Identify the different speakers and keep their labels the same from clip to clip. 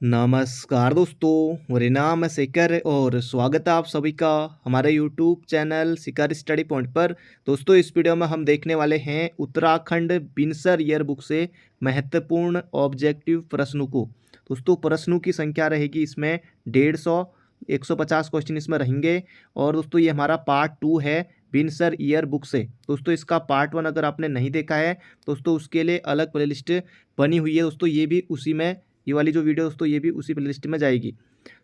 Speaker 1: नमस्कार दोस्तों, मेरा नाम है शिखर और स्वागत है आप सभी का हमारे यूट्यूब चैनल शिखर स्टडी पॉइंट पर। दोस्तों, इस वीडियो में हम देखने वाले हैं उत्तराखंड बिनसर ईयर बुक से महत्वपूर्ण ऑब्जेक्टिव प्रश्नों को। दोस्तों, प्रश्नों की संख्या रहेगी इसमें 150, 150 क्वेश्चन इसमें रहेंगे। और दोस्तों, ये हमारा पार्ट 2 है बिनसर ईयर बुक से। दोस्तों, इसका पार्ट 1 अगर आपने नहीं देखा है दोस्तों, उसके लिए अलग प्लेलिस्ट बनी हुई है। दोस्तों, ये भी उसी में, ये वाली जो वीडियो दोस्तों, ये भी उसी प्लेलिस्ट में जाएगी।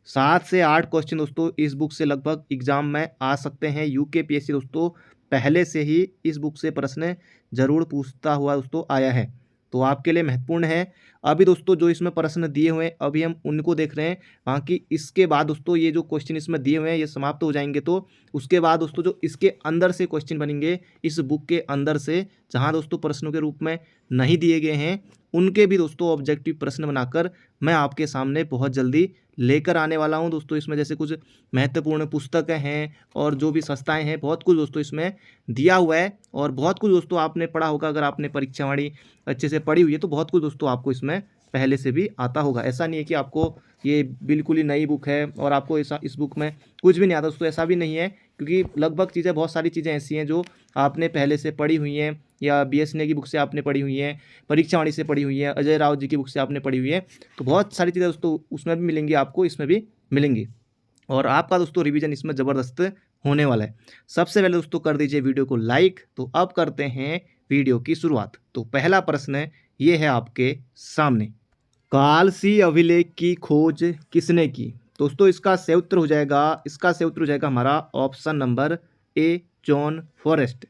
Speaker 1: 7 से 8 क्वेश्चन दोस्तों इस बुक से लगभग एग्जाम में आ सकते हैं। यूकेपीएससी दोस्तों पहले से ही इस बुक से प्रश्न जरूर पूछता हुआ दोस्तों आया है, तो आपके लिए महत्वपूर्ण है। अभी दोस्तों जो इसमें प्रश्न दिए हुए हैं अभी हम उनको देख रहे हैं। बाकी इसके बाद दोस्तों ये जो क्वेश्चन इसमें दिए हुए हैं ये समाप्त हो जाएंगे, तो उसके बाद दोस्तों जो इसके अंदर से क्वेश्चन बनेंगे इस बुक के अंदर से, जहां दोस्तों प्रश्नों के रूप में नहीं दिए गए हैं, उनके भी दोस्तों ऑब्जेक्टिव प्रश्न बनाकर मैं आपके सामने बहुत जल्दी लेकर आने वाला हूं। दोस्तों इसमें जैसे कुछ महत्वपूर्ण पुस्तकें हैं और जो भी संस्थाएं हैं, बहुत कुछ दोस्तों इसमें दिया हुआ है। और बहुत कुछ दोस्तों आपने पढ़ा होगा, अगर आपने परीक्षावाणी अच्छे से पढ़ी हुई है तो बहुत कुछ दोस्तों आपको इसमें पहले से भी आता होगा। ऐसा नहीं है कि आपको ये बिल्कुल ही नई बुक है और आपको ऐसा इस बुक में कुछ भी नहीं आता दोस्तों, ऐसा भी नहीं है। क्योंकि लगभग चीज़ें, बहुत सारी चीज़ें ऐसी हैं जो आपने पहले से पढ़ी हुई हैं, या BS ने की बुक से आपने पढ़ी हुई हैं, परीक्षावाणी से पढ़ी हुई है, अजय राव जी की बुक से आपने पढ़ी हुई है। तो बहुत सारी चीज़ें दोस्तों उसमें भी मिलेंगी, आपको इसमें भी मिलेंगी। और आपका दोस्तों रिवीजन इसमें ज़बरदस्त होने वाला है। सबसे पहले दोस्तों कर दीजिए वीडियो को लाइक। तो अब करते हैं वीडियो की शुरुआत। तो पहला प्रश्न ये है आपके सामने, कालसी अभिलेख की खोज किसने की? दोस्तों इसका सही उत्तर हो जाएगा, हमारा ऑप्शन नंबर ए, जॉन फॉरेस्ट।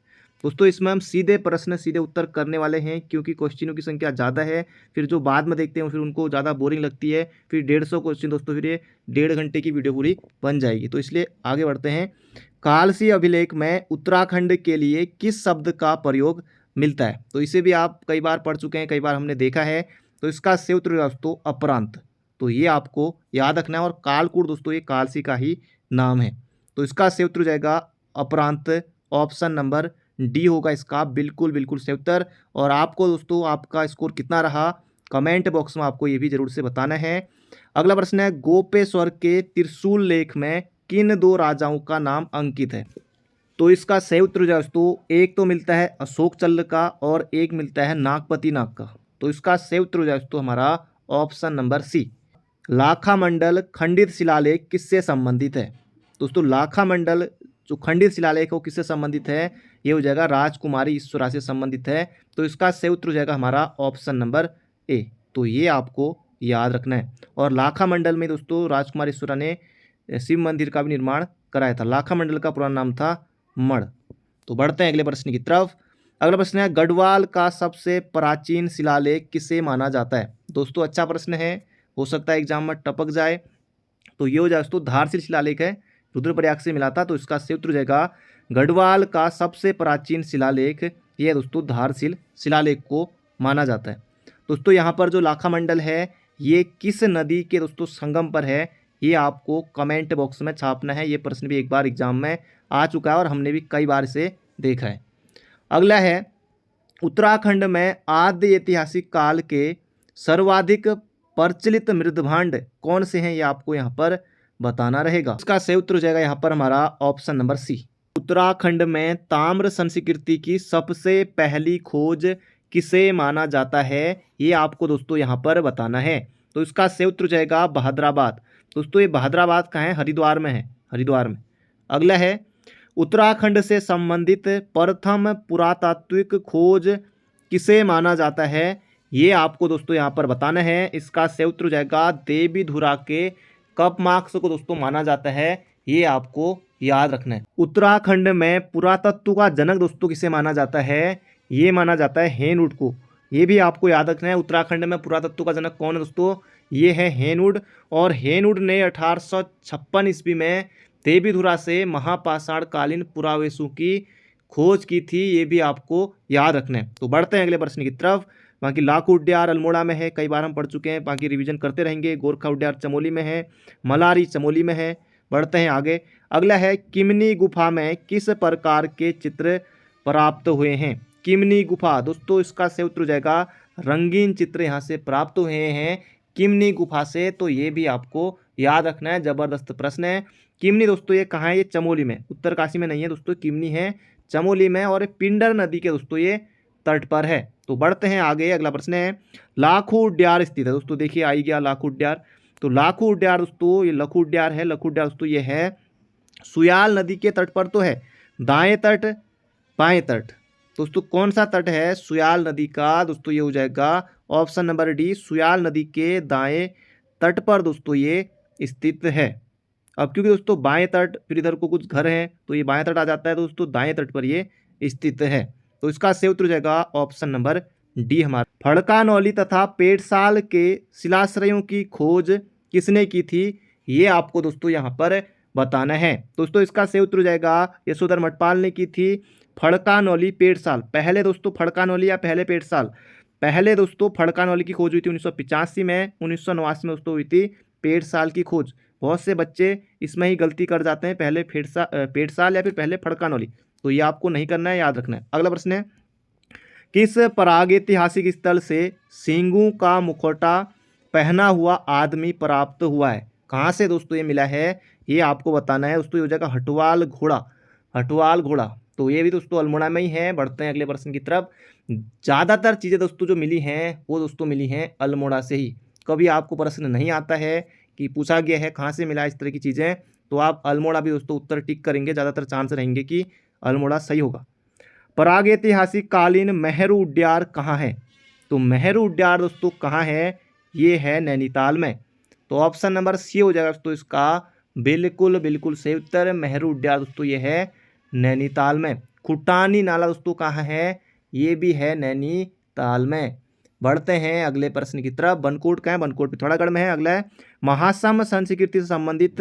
Speaker 1: दोस्तों इसमें हम सीधे प्रश्न सीधे उत्तर करने वाले हैं, क्योंकि क्वेश्चनों की संख्या ज़्यादा है। फिर जो बाद में देखते हैं फिर उनको ज़्यादा बोरिंग लगती है। फिर 150 क्वेश्चन दोस्तों, फिर ये 1.5 घंटे की वीडियो पूरी बन जाएगी। तो इसलिए आगे बढ़ते हैं। कालसी अभिलेख में उत्तराखंड के लिए किस शब्द का प्रयोग मिलता है? तो इसे भी आप कई बार पढ़ चुके हैं, कई बार हमने देखा है। तो इसका सही उत्तर दोस्तों अपरांत। तो ये आपको याद रखना है। और कालकूट दोस्तों ये कालसी का ही नाम है। तो इसका सही उत्तर हो जाएगा अपरांत। ऑप्शन नंबर डी होगा इसका बिल्कुल बिल्कुल सही उत्तर। और आपको दोस्तों आपका स्कोर कितना रहा कमेंट बॉक्स में आपको ये भी जरूर से बताना है। अगला प्रश्न है, गोपेश्वर के त्रिशूल लेख में किन 2 राजाओं का नाम अंकित है? तो इसका सही उत्तर हो जाए दोस्तों, एक तो मिलता है अशोक चंद्र का और एक मिलता है नागपति नाग का। तो इसका सही उत्तर हो जाए दोस्तों हमारा ऑप्शन नंबर सी। लाखा मंडल खंडित शिलालेख किससे संबंधित है? दोस्तों लाखा मंडल जो खंडित शिलालेख है वो किससे संबंधित है? ये हो जाएगा राजकुमारी ईश्वरा से संबंधित है। तो इसका सही उत्तर हो जाएगा हमारा ऑप्शन नंबर ए। तो ये आपको याद रखना है। और लाखा मंडल में दोस्तों राजकुमारी ईश्वरा ने शिव मंदिर का भी निर्माण कराया था। लाखा मंडल का पूरा नाम था मढ़। तो बढ़ते हैं अगले प्रश्न की तरफ। अगला प्रश्न है, गढ़वाल का सबसे प्राचीन शिलालेख किसे माना जाता है? दोस्तों अच्छा प्रश्न है, हो सकता है एग्जाम में टपक जाए। तो ये हो जाए दोस्तों धारशिल शिलालेख है, रुद्रप्रयाग से मिला था। तो इसका सही उत्तर हो जाएगा गढ़वाल का सबसे प्राचीन शिलालेख, ये दोस्तों धारशिल शिलालेख को माना जाता है। दोस्तों यहाँ पर जो लाखा मंडल है ये किस नदी के दोस्तों संगम पर है, ये आपको कमेंट बॉक्स में छापना है। ये प्रश्न भी एक बार एग्जाम में आ चुका है और हमने भी कई बार इसे देखा है। अगला है, उत्तराखंड में आद्य ऐतिहासिक काल के सर्वाधिक प्रचलित मृदभांड कौन से हैं, ये आपको यहाँ पर बताना रहेगा। इसका सही उत्तर हो जाएगा यहाँ पर हमारा ऑप्शन नंबर सी। उत्तराखंड में ताम्र संस्कृति की सबसे पहली खोज किसे माना जाता है, ये आपको दोस्तों यहाँ पर बताना है। तो इसका सही उत्तर हो जाएगा बहादुराबाद। दोस्तों ये बहादुराबाद कहाँ है? हरिद्वार में है, हरिद्वार में। अगला है, उत्तराखंड से संबंधित प्रथम पुरातात्विक खोज किसे माना जाता है, ये आपको दोस्तों यहाँ पर बताना है। इसका सही उत्तर हो जाएगा देवीधुरा के कप मार्क्स को दोस्तों माना जाता है। ये आपको याद रखना है। उत्तराखंड में पुरातत्व का जनक दोस्तों किसे माना जाता है? ये माना जाता है हेनवुड को। ये भी आपको याद रखना है। उत्तराखंड में पुरातत्व का जनक कौन है दोस्तों? ये है हेनवुड। और हेनवुड ने 1856 ईस्वी में देवीधुरा से महापाषाणकालीन पुरावस्तु की खोज की थी। ये भी आपको याद रखना है। तो बढ़ते हैं अगले प्रश्न की तरफ। बाकी लाख उड्यार अल्मोड़ा में है, कई बार हम पढ़ चुके हैं, बाकी रिवीजन करते रहेंगे। गोरखा उड्यार चमोली में है, मलारी चमोली में है। बढ़ते हैं आगे। अगला है, किमनी गुफा में किस प्रकार के चित्र प्राप्त हुए हैं? किमनी गुफा दोस्तों इसका सही उत्तर हो जाएगा रंगीन चित्र यहाँ से प्राप्त हुए हैं। किमनी गुफा से। तो ये भी आपको याद रखना है, जबरदस्त प्रश्न है। किमनी दोस्तों ये कहाँ है? ये चमोली में, उत्तरकाशी में नहीं है दोस्तों, किमनी है चमोली में, और पिंडर नदी के दोस्तों ये तट पर है। तो बढ़ते हैं आगे, अगला प्रश्न है लाखू उड्यार स्थित है दोस्तों। देखिए आई गया लाखू उड्यार। तो लाखू उड्यार दोस्तों ये लखू उड्यार है, लखू उड्यार दोस्तों ये है सुयाल नदी के तट पर तो है। दाएं तट बाएं तट दोस्तों कौन सा तट है सुयाल नदी का? दोस्तों ये हो जाएगा ऑप्शन नंबर डी, सुयाल नदी के दाएं तट पर दोस्तों ये स्थित है। अब क्योंकि दोस्तों बाएं तट, फिर इधर को कुछ घर हैं तो ये बाएं तट आ जाता है, दोस्तों दाएं तट पर ये स्थित है। तो इसका सही उत्तर हो जाएगा ऑप्शन नंबर डी हमारा। फड़कानौली तथा पेड़साल के शिलाश्रयों की खोज किसने की थी? ये आपको दोस्तों यहाँ पर बताना है। दोस्तों इसका सही उत्तर हो जाएगा यशोधर मठपाल ने की थी फड़कानौली पेड़साल। पहले दोस्तों फड़कानौली या पहले पेड़साल, पहले दोस्तों फड़कानौली की खोज हुई थी 1985 में, 1989 में दोस्तों हुई थी पेड़साल की खोज। बहुत से बच्चे इसमें ही गलती कर जाते हैं, पहले पेड़साल या फिर पहले फड़कानौली। तो ये आपको नहीं करना है, याद रखना है। अगला प्रश्न है किस प्रागैतिहासिक स्थल से सींगों का मुखौटा पहना हुआ आदमी प्राप्त हुआ है? कहाँ से दोस्तों ये मिला है, ये आपको बताना है दोस्तों। ये हो जाएगा हटवाल घोड़ा, हटवाल घोड़ा। तो ये भी दोस्तों अल्मोड़ा में ही है। बढ़ते हैं अगले प्रश्न की तरफ। ज़्यादातर चीज़ें दोस्तों जो मिली हैं वो दोस्तों मिली हैं अल्मोड़ा से ही। कभी आपको प्रश्न नहीं आता है कि पूछा गया है कहाँ से मिला इस तरह की चीज़ें, तो आप अल्मोड़ा भी दोस्तों उत्तर टिक करेंगे, ज़्यादातर चांस रहेंगे कि अल्मोड़ा सही होगा। प्रागैतिहासिक कालीन मेहरू उड्यार कहाँ है? तो मेहरू उड्यार दोस्तों कहाँ है? ये है नैनीताल में। तो ऑप्शन नंबर सी हो जाएगा दोस्तों इसका बिल्कुल बिल्कुल सही उत्तर। मेहरू उड्यार दोस्तों ये है नैनीताल में। खुटानी नाला दोस्तों कहाँ है? ये भी है नैनीताल में। बढ़ते हैं अगले प्रश्न की तरफ। बनकोट का है, बनकोट पिथौरागढ़ में है। अगला है महासम संस्कृति से संबंधित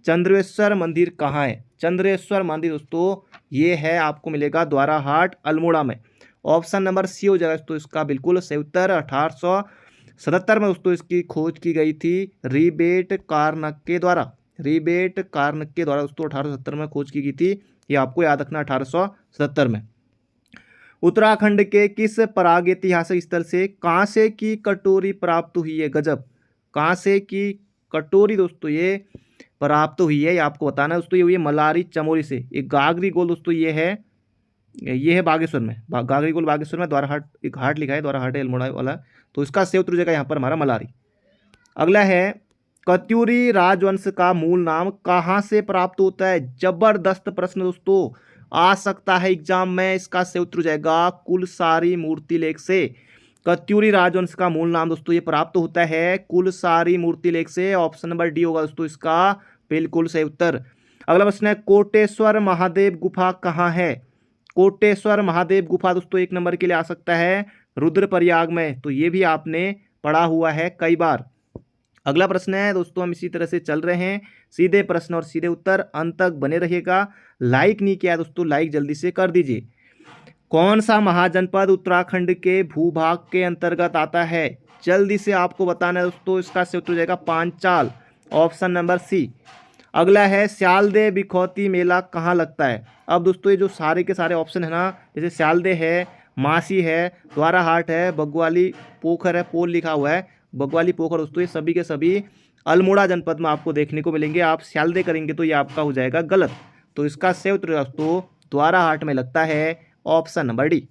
Speaker 1: चंद्रेश्वर मंदिर कहाँ है? चंद्रेश्वर मंदिर दोस्तों ये है, आपको मिलेगा द्वाराहाट अल्मोड़ा में। ऑप्शन नंबर सी हो जाएगा दोस्तों इसका बिल्कुल सही उत्तर। 1877 में दोस्तों इसकी खोज की गई थी रिबेट कार्नक के द्वारा, रिबेट कार्नक के द्वारा दोस्तों 1870 में खोज की गई थी। ये आपको याद रखना 1877 में। उत्तराखंड के किस प्रागैतिहासिक स्थल से कांसे की कटोरी प्राप्त हुई है? गजब, कांसे की कटोरी दोस्तों ये प्राप्त हुई है, ये आपको बताना है दोस्तों। ये हुई है मलारी चमोली से। एक गागरी गोल दोस्तों ये है बागेश्वर में, गागरी गोल बागेश्वर में। द्वाराहाट एक हाट लिखा है, द्वाराहाट है अल्मोड़ा वाला। तो इसका सही उत्तर हो जाएगा यहाँ पर हमारा मलारी। अगला है कत्यूरी राजवंश का मूल नाम कहाँ से प्राप्त होता है? जबरदस्त प्रश्न दोस्तों, आ सकता है एग्जाम में। इसका सही उत्तर हो जाएगा कुलसारी मूर्ति लेख से। कत्यूरी राजवंश का मूल नाम दोस्तों ये प्राप्त होता है कुलसारी मूर्ति लेख से। ऑप्शन नंबर डी होगा दोस्तों इसका बिल्कुल सही उत्तर। अगला प्रश्न है कोटेश्वर महादेव गुफा कहाँ है? कोटेश्वर महादेव गुफा दोस्तों एक नंबर के लिए आ सकता है रुद्रप्रयाग में। तो ये भी आपने पढ़ा हुआ है कई बार। अगला प्रश्न है दोस्तों, हम इसी तरह से चल रहे हैं, सीधे प्रश्न और सीधे उत्तर, अंत तक बने रहिएगा। लाइक नहीं किया दोस्तों, लाइक जल्दी से कर दीजिए। कौन सा महाजनपद उत्तराखंड के भूभाग के अंतर्गत आता है? जल्दी से आपको बताना है दोस्तों। इसका सही उत्तर हो जाएगा पांचाल, ऑप्शन नंबर सी। अगला है स्यालदे बिखौती मेला कहाँ लगता है? अब दोस्तों ये जो सारे के सारे ऑप्शन है ना, जैसे स्यालदे है, मासी है, द्वाराहाट है, बग्वाली पोखर है, पोल लिखा हुआ है, बग्वाली पोखर दोस्तों ये सभी के सभी अल्मोड़ा जनपद में आपको देखने को मिलेंगे। आप स्यालदे करेंगे तो ये आपका हो जाएगा गलत। तो इसका सही उत्तर दोस्तों द्वाराहाट में लगता है, ऑप्शन नंबर डी।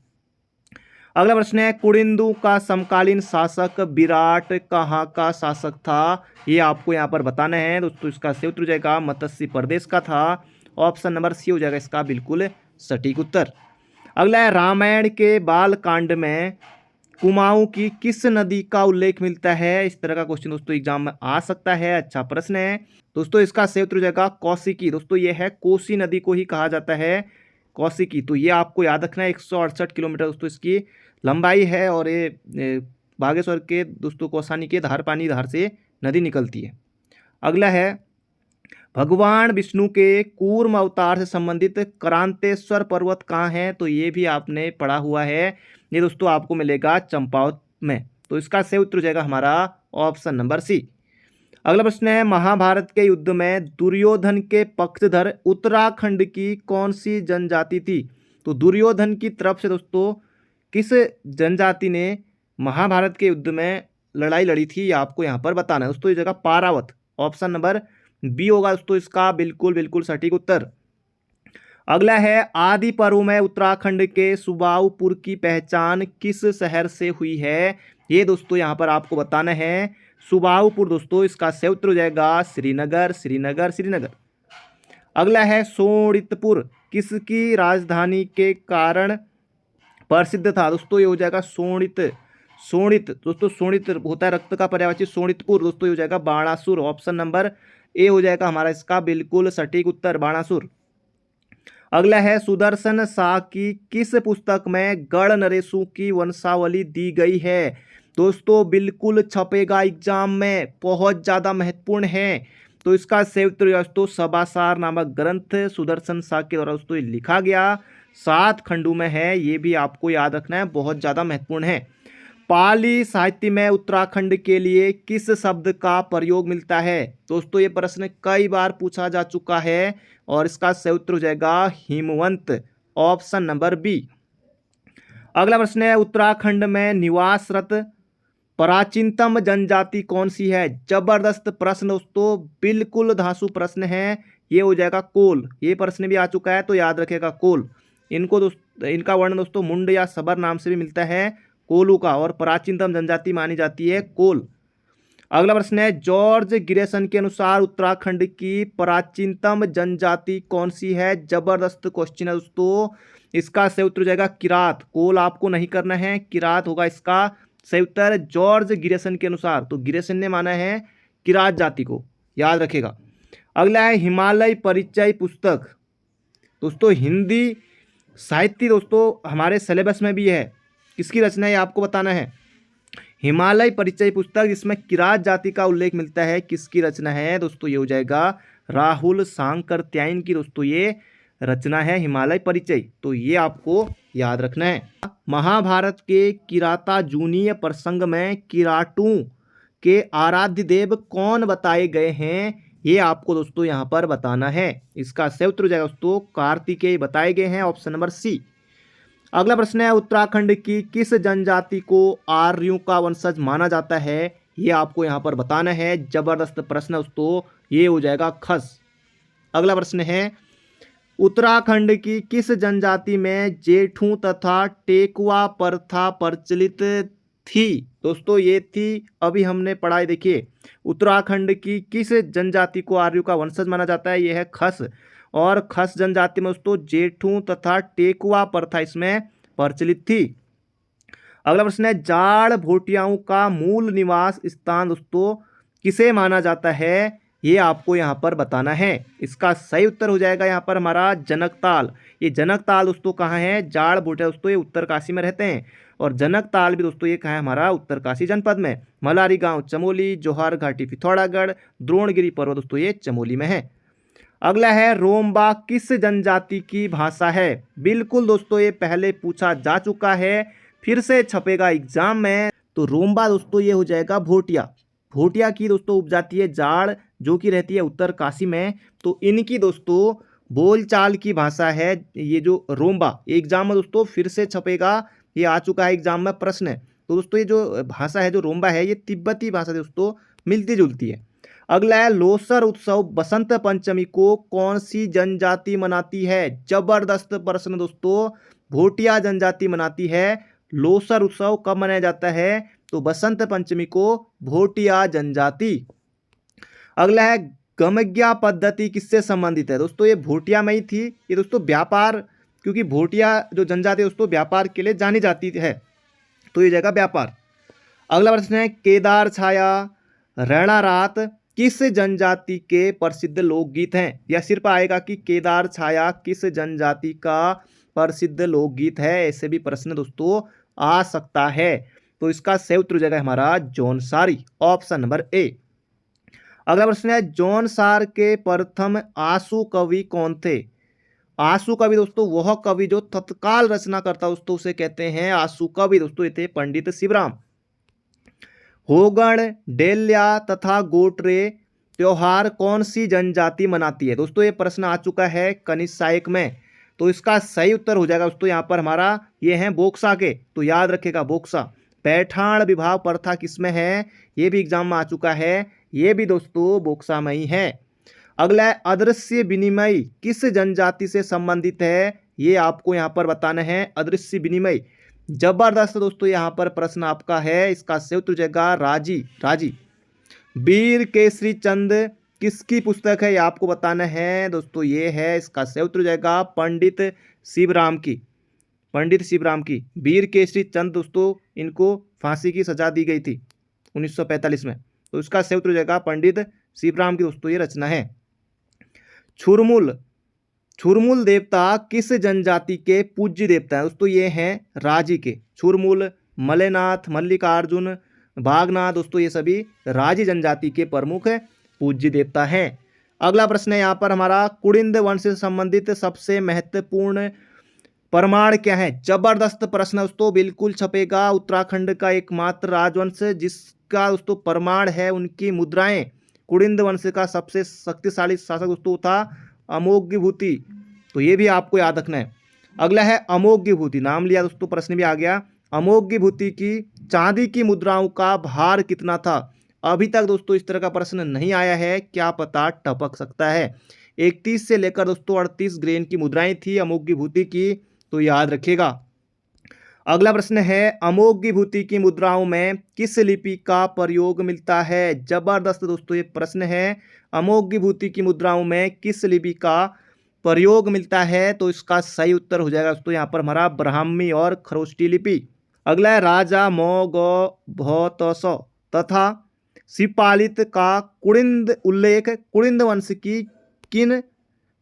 Speaker 1: अगला प्रश्न है कुड़िंदु का समकालीन शासक विराट कहाँ का शासक था? ये आपको यहाँ पर बताना है दोस्तों। इसका सही उत्तर हो जाएगा मत्स्य प्रदेश का था। ऑप्शन नंबर सी हो जाएगा इसका बिल्कुल सटीक उत्तर। अगला है रामायण के बाल कांड में कुमाऊं की किस नदी का उल्लेख मिलता है? इस तरह का क्वेश्चन दोस्तों एग्जाम में आ सकता है, अच्छा प्रश्न है दोस्तों। इसका सही उत्तर हो जाएगा कौशिकी। दोस्तों ये है कोसी नदी को ही कहा जाता है कौशिकी। तो ये आपको याद रखना है। 168 किलोमीटर दोस्तों इसकी लंबाई है, और ये बागेश्वर के दोस्तों कौसानी के धार पानी धार से नदी निकलती है। अगला है भगवान विष्णु के कूर्म अवतार से संबंधित क्रांतेश्वर पर्वत कहाँ है? तो ये भी आपने पढ़ा हुआ है, ये दोस्तों आपको मिलेगा चंपावत में। तो इसका सही उत्तर हो जाएगा हमारा ऑप्शन नंबर सी। अगला प्रश्न है महाभारत के युद्ध में दुर्योधन के पक्षधर उत्तराखंड की कौन सी जनजाति थी? तो दुर्योधन की तरफ से दोस्तों किस जनजाति ने महाभारत के युद्ध में लड़ाई लड़ी थी ये आपको यहाँ पर बताना है दोस्तों। ये जगह पारावत, ऑप्शन नंबर बी होगा दोस्तों इसका बिल्कुल बिल्कुल सटीक उत्तर। अगला है आदि पर्व में उत्तराखंड के सुबाऊपुर की पहचान किस शहर से हुई है, ये दोस्तों यहाँ पर आपको बताना है। सुबाऊपुर दोस्तों इसका सही उत्तर हो जाएगा श्रीनगर, श्रीनगर, श्रीनगर। अगला है शोणितपुर किसकी राजधानी के कारण प्रसिद्ध था, दोस्तों ये हो जाएगा शोणित, शोणित दोस्तों, शोणित होता है रक्त का पर्यायवाची, शोणितपुर दोस्तों ये हो जाएगा बाणासुर, ऑप्शन नंबर ए हो जाएगा हमारा इसका बिल्कुल सटीक उत्तर, बाणासुर। अगला है सुदर्शन शाह की किस पुस्तक में गढ़ नरेशों की वंशावली दी गई है, दोस्तों बिल्कुल छपेगा एग्जाम में, बहुत ज़्यादा महत्वपूर्ण है। तो इसका सही उत्तर दोस्तों सभासार नामक ग्रंथ सुदर्शन शाह के द्वारा दोस्तों लिखा गया, 7 खंडों में है, ये भी आपको याद रखना है, बहुत ज़्यादा महत्वपूर्ण है। पाली साहित्य में उत्तराखंड के लिए किस शब्द का प्रयोग मिलता है, दोस्तों ये प्रश्न कई बार पूछा जा चुका है और इसका सही उत्तर हो जाएगा हिमवंत, ऑप्शन नंबर बी। अगला प्रश्न है उत्तराखंड में निवासरत प्राचीनतम जनजाति कौन सी है, जबरदस्त प्रश्न दोस्तों, बिल्कुल धांसू प्रश्न है, ये हो जाएगा कोल। ये प्रश्न भी आ चुका है तो याद रखेगा कोल। इनका वर्ण दोस्तों मुंड या सबर नाम से भी मिलता है कोलू का, और प्राचीनतम जनजाति मानी जाती है कोल। अगला प्रश्न है जॉर्ज गिरेसन के अनुसार उत्तराखंड की प्राचीनतम जनजाति कौन सी है, जबरदस्त क्वेश्चन है दोस्तों, इसका सही उत्तर हो जाएगा किरात, कोल आपको नहीं करना है, किरात होगा इसका सही उत्तर जॉर्ज गिरेसन के अनुसार। तो गिरेसन ने माना है किरात जाति को, याद रखेगा। अगला है हिमालय परिचय पुस्तक, दोस्तों हिंदी साहित्य दोस्तों हमारे सिलेबस में भी है, किसकी रचना है आपको बताना है। हिमालय परिचय पुस्तक जिसमें किरात जाति का उल्लेख मिलता है, किसकी रचना है दोस्तों, ये हो जाएगा राहुल सांकृत्यायन की दोस्तों ये रचना है हिमालय परिचय, तो ये आपको याद रखना है। महाभारत के किरातार्जुनीय प्रसंग में किराटों के आराध्य देव कौन बताए गए हैं, ये आपको दोस्तों यहाँ पर बताना है, इसका सही उत्तर हो जाएगा दोस्तों कार्तिकेय बताए गए हैं, ऑप्शन नंबर सी। अगला प्रश्न है उत्तराखंड की किस जनजाति को आर्यों का वंशज माना जाता है, ये आपको यहाँ पर बताना है, जबरदस्त प्रश्न दोस्तों, ये हो जाएगा खस। अगला प्रश्न है उत्तराखंड की किस जनजाति में जेठू तथा टेकुआ प्रथा प्रचलित थी, दोस्तों ये थी अभी हमने पढ़ाई, देखिए उत्तराखंड की किस जनजाति को आर्यों का वंशज माना जाता है, यह है खस, और खस जनजाति में दोस्तों जेठू तथा टेकुआ प्रथा इसमें प्रचलित थी। अगला प्रश्न है जाड़ भोटियाओं का मूल निवास स्थान दोस्तों किसे माना जाता है, ये आपको यहाँ पर बताना है, इसका सही उत्तर हो जाएगा यहाँ पर हमारा जनकताल। ये जनकताल दोस्तों कहाँ है, जाड़ भोटिया दोस्तों ये उत्तरकाशी में रहते हैं, और जनकताल भी दोस्तों ये कहाँ है हमारा उत्तरकाशी जनपद में, मलारी गांव चमोली, जोहार घाटी पिथौरागढ़, द्रोणगिरी पर्वत दोस्तों ये चमोली में है। अगला है रोम्बा किस जनजाति की भाषा है, बिल्कुल दोस्तों ये पहले पूछा जा चुका है, फिर से छपेगा एग्जाम में। तो रोम्बा दोस्तों ये हो जाएगा भोटिया, भोटिया की दोस्तों उपजाति है जाड़, जो कि रहती है उत्तरकाशी में, तो इनकी दोस्तों बोलचाल की भाषा है ये जो रोम्बा, एग्जाम में दोस्तों फिर से छपेगा, ये आ चुका है एग्जाम में प्रश्न। तो दोस्तों ये जो भाषा है जो रोम्बा है ये तिब्बती भाषा दोस्तों मिलती जुलती है। अगला है लोसर उत्सव बसंत पंचमी को कौन सी जनजाति मनाती है, जबरदस्त प्रश्न दोस्तों, भोटिया जनजाति मनाती है। लोसर उत्सव कब मनाया जाता है, तो बसंत पंचमी को भोटिया जनजाति। अगला है गमग्या पद्धति किससे संबंधित है, दोस्तों ये भोटिया में ही थी, ये दोस्तों व्यापार, क्योंकि भोटिया जो जनजाति है दोस्तों व्यापार के लिए जानी जाती है, तो ये जगह व्यापार। अगला प्रश्न है केदार छाया रैणा रात किस जनजाति के प्रसिद्ध लोकगीत हैं, यह सिर्फ आएगा कि केदार छाया किस जनजाति का प्रसिद्ध लोकगीत है, ऐसे भी प्रश्न दोस्तों आ सकता है, तो इसका सही उत्तर हो जाएगा हमारा जौनसारी, ऑप्शन नंबर ए। अगला प्रश्न है जौनसार के प्रथम आशु कवि कौन थे, आशु कवि दोस्तों वह कवि जो तत्काल रचना करता दोस्तों उसे कहते हैं आशु कवि, दोस्तों ये थे पंडित शिवराम। होगण डेल्या तथा गोटरे त्योहार कौन सी जनजाति मनाती है, दोस्तों ये प्रश्न आ चुका है कनिष्क में, तो इसका सही उत्तर हो जाएगा दोस्तों यहाँ पर हमारा ये है बोक्सा के, तो याद रखेगा बोक्सा। पैठाण विभाग प्रथा किसमें है, ये भी एग्जाम में आ चुका है, ये भी दोस्तों बोक्सा में ही है। अगला है अदृश्य विनिमय किस जनजाति से संबंधित है, ये आपको यहाँ पर बताना है। अदृश्य विनिमय जबरदस्त दोस्तों यहाँ पर प्रश्न आपका है, इसका सही उत्तर हो जाएगा राजी। वीर केसरी चंद किसकी पुस्तक है, ये आपको बताना है दोस्तों, ये है इसका सही उत्तर हो जाएगा पंडित शिवराम की। वीर केसरी चंद दोस्तों इनको फांसी की सजा दी गई थी 1945 में, तो इसका सही उत्तर हो जाएगा पंडित शिवराम की दोस्तों ये रचना है। छुरमुल देवता किस जनजाति के पूज्य देवता है दोस्तों, ये हैं राजी के। छुरमुल, मलेनाथ, मल्लिकार्जुन, भागनाथ दोस्तों ये सभी राजी जनजाति के प्रमुख पूज्य देवता हैं। अगला प्रश्न है यहाँ पर हमारा, कुड़िंद वंश से संबंधित सबसे महत्वपूर्ण प्रमाण क्या है। जबरदस्त प्रश्न दोस्तों, बिल्कुल छपेगा। उत्तराखंड का एकमात्र राजवंश जिसका दोस्तों प्रमाण है उनकी मुद्राएं। कुड़िंद वंश का सबसे शक्तिशाली शासक दोस्तों था अमोघभूति, तो ये भी आपको याद रखना है। अगला है अमोघभूति, नाम लिया दोस्तों, प्रश्न भी आ गया। अमोघभूति की चांदी की मुद्राओं का भार कितना था। अभी तक दोस्तों इस तरह का प्रश्न नहीं आया है, क्या पता टपक सकता है। 31 से लेकर दोस्तों 38 ग्रेन की मुद्राएं थी अमोघभूति की, तो याद रखिएगा। अगला प्रश्न है, अमोघभूति की मुद्राओं में किस लिपि का प्रयोग मिलता है। जबरदस्त दोस्तों ये प्रश्न है, अमोघभूति की मुद्राओं में किस लिपि का प्रयोग मिलता है, तो इसका सही उत्तर हो जाएगा दोस्तों यहाँ पर हमारा ब्राह्मी और खरोष्टी लिपि। अगला है, राजा मौघ तथा शिवपालित का कुड़िंद उल्लेख कुड़िंद वंश की किन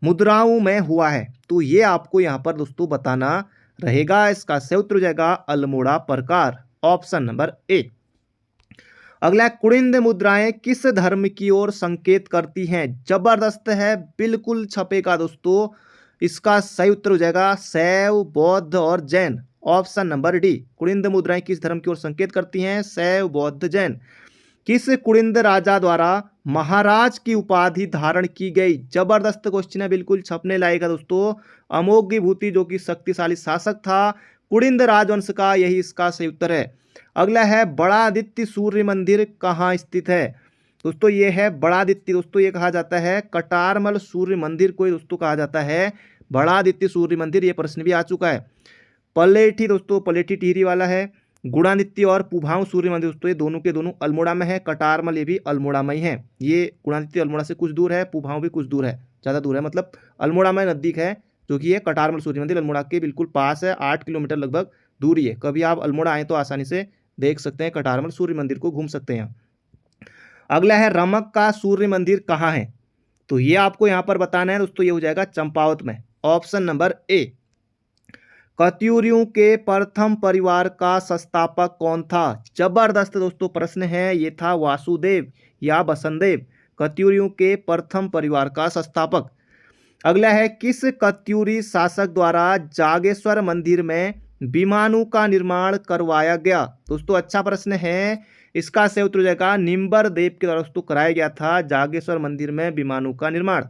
Speaker 1: मुद्राओं में हुआ है, तो ये आपको यहाँ पर दोस्तों बताना रहेगा। इसका सही उत्तर हो जाएगा अल्मोड़ा प्रकार, ऑप्शन नंबर ए। अगला, कुड़िंद मुद्राएं किस धर्म की ओर संकेत करती हैं। जबरदस्त है, बिल्कुल छपेगा दोस्तों। इसका सही उत्तर हो जाएगा शैव, बौद्ध और Jain, option number D. Kuninda मुद्राएं किस धर्म की ओर संकेत करती हैं, शैव, बौद्ध, जैन। किस कुड़िंद राजा द्वारा महाराज की उपाधि धारण की गई। जबरदस्त क्वेश्चन है, बिल्कुल छपने लायक दोस्तों। अमोघभूति जो कि शक्तिशाली शासक था कुड़िंद राजवंश का, यही इसका सही उत्तर है। अगला है, बड़ादित्य सूर्य मंदिर कहाँ स्थित है दोस्तों, ये है बड़ादित्य दोस्तों, ये कहा जाता है कटारमल सूर्य मंदिर को दोस्तों कहा जाता है बड़ादित्य सूर्य मंदिर। ये प्रश्न भी आ चुका है। पलेठी दोस्तों, पलेठी टिहरी वाला है। गुणादित्य और पुभाव सूर्य मंदिर दोस्तों ये दोनों के दोनों अल्मोड़ा में है। कटारमल ये भी अल्मोड़ा में ही है। ये गुणादित्य अल्मोड़ा से कुछ दूर है, पुभाव भी कुछ दूर है, ज़्यादा दूर है, मतलब अल्मोड़ा में नज़दीक है, जो कि ये कटारमल सूर्य मंदिर अल्मोड़ा के बिल्कुल पास है। 8 किलोमीटर लगभग दूरी है। कभी आप अल्मोड़ा आए तो आसानी से देख सकते हैं कटारमल सूर्य मंदिर को, घूम सकते हैं। अगला है, रमक का सूर्य मंदिर कहाँ है, तो ये आपको यहाँ पर बताना है दोस्तों, ये हो जाएगा चंपावत में, ऑप्शन नंबर ए। कत्यूरियों के प्रथम परिवार का संस्थापक कौन था। जबरदस्त दोस्तों प्रश्न है, ये था वासुदेव या वसुदेव, कत्यूरियों के प्रथम परिवार का संस्थापक। अगला है, किस कत्यूरी शासक द्वारा जागेश्वर मंदिर में विमानों का निर्माण करवाया गया। दोस्तों अच्छा प्रश्न है, इसका सही उत्तर हो जाएगा निम्बर देव के द्वारा दोस्तों कराया गया था जागेश्वर मंदिर में विमानों का निर्माण।